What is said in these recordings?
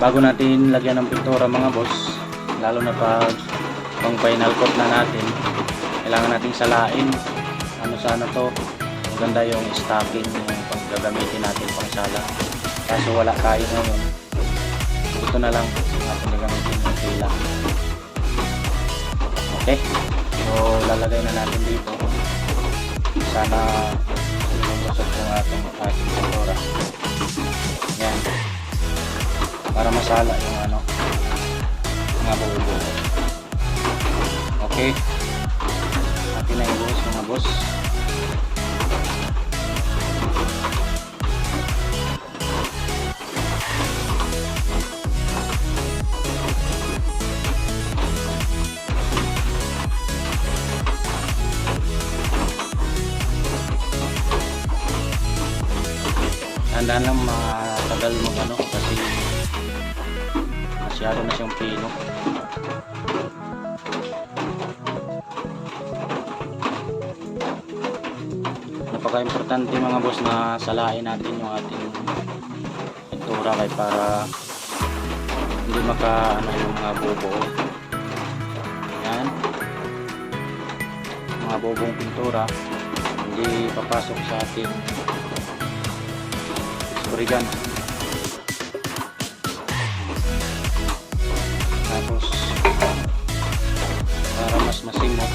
Bago natin lagyan ng pintura mga boss, lalo na pag pang final coat na natin, kailangan nating salain. Sana to, maganda yung stocking yung paggagamitin natin pang sala. Kaso wala tayo ngayon, ito na lang natin gagamitin yung tila. Okay, so lalagay na natin dito. Sana lumusot yung ating pintura. Yan, para masala yung mga buo-buo. Okay, atin na ibuhos mga boss. Tandaan lang matagal kasi masyado na siyang pino. Napaka-importante mga boss na salain natin yung ating pintura para hindi yung mga bobo. Yan, mga bobong pintura hindi papasok sa ating origan. Tapos para mas masimot,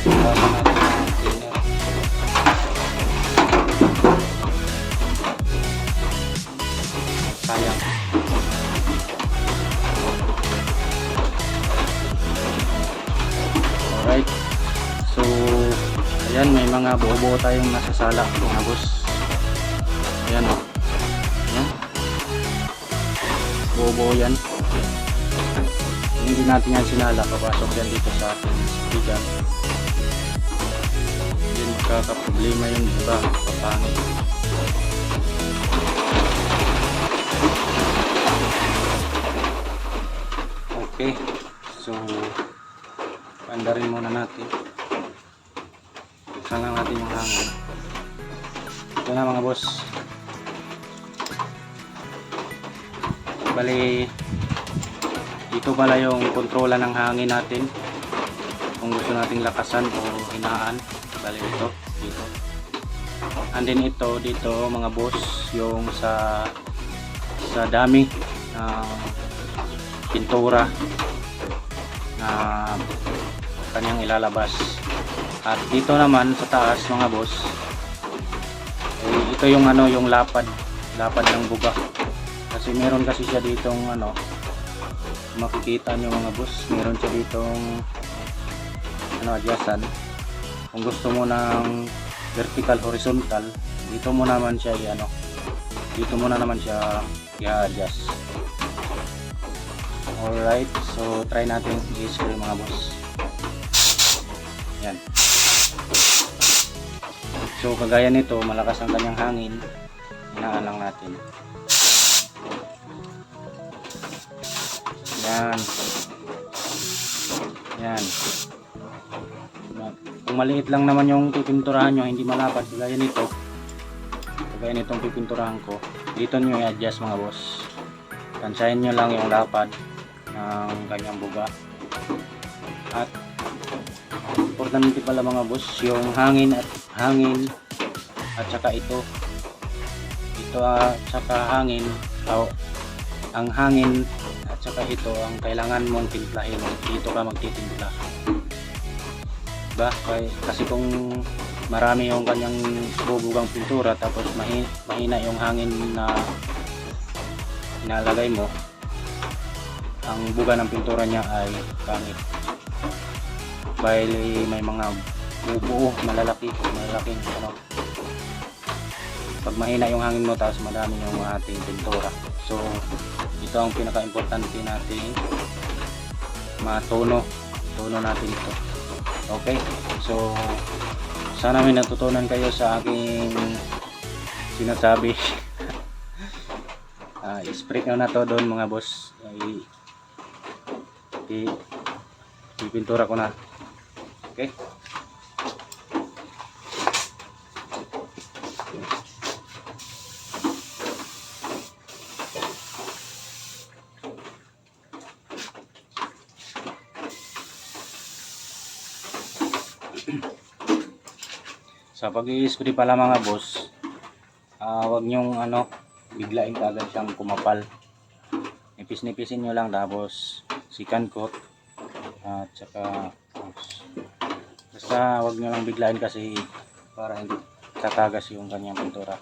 basa natin ang cleaner. Sayang. Alright, so ayan, may mga buo-buo tayong nasasala mga boss. Ayan o. Ayan. Bobo yan. Hindi natin yan sinala. Papasok yan dito sa ating speaker. Hindi magkakaproblema yung buka. Papangit. Okay. So, pandarin muna natin. Buksan lang natin yung hangin. Ito na mga boss. Bali, dito pala yung kontrola ng hangin natin kung gusto nating lakasan o hinaan. Bali dito. And then ito dito mga boss, yung sa dami ng pintura na kanyang ilalabas. At dito naman sa taas mga boss, ito yung yung lapad ng buga. Kasi meron kasi siya ditong makikita nyo mga boss, meron siya ditong adjustan. Kung gusto mo ng vertical horizontal, dito mo naman siya i-adjust. Alright, so try natin i-screw mga boss. Yan. So kagaya nito, malakas ang kanyang hangin, hinaan lang natin. Yan. Yan. Kung maliit lang naman yung pipinturahan nyo, hindi malapad, kagaya nito. Kagaya nitong pipinturahan ko. Dito nyo i-adjust mga boss. Tansahin nyo lang yung lapad ng kanyang buga. At importante pala mga boss, yung hangin at saka ito. Ito at saka hangin. Ang hangin at saka ito ang kailangan mong timplahin. Dito ka magtitimpla, diba? Kasi kung marami yung kanyang bubugang pintura tapos mahina yung hangin na inalagay mo, ang buga ng pintura niya ay pangit. Dahil may mga bubuo malalaking pag mahina yung hangin mo tapos madami yung ating pintura. So ito ang pinaka-importante natin matono natin ito. Okay, so sana may natutunan kayo sa aking sinasabi. I-spray na to doon mga boss. Ipintura ko na. Okay, Sa pag-i-screw pala mga boss, wag nyong biglain kagad siyang kumapal. Nipis-nipisin nyo lang tapos second coat at saka basta wag nyo lang biglain kasi para hindi tatagas yung kanyang pintura.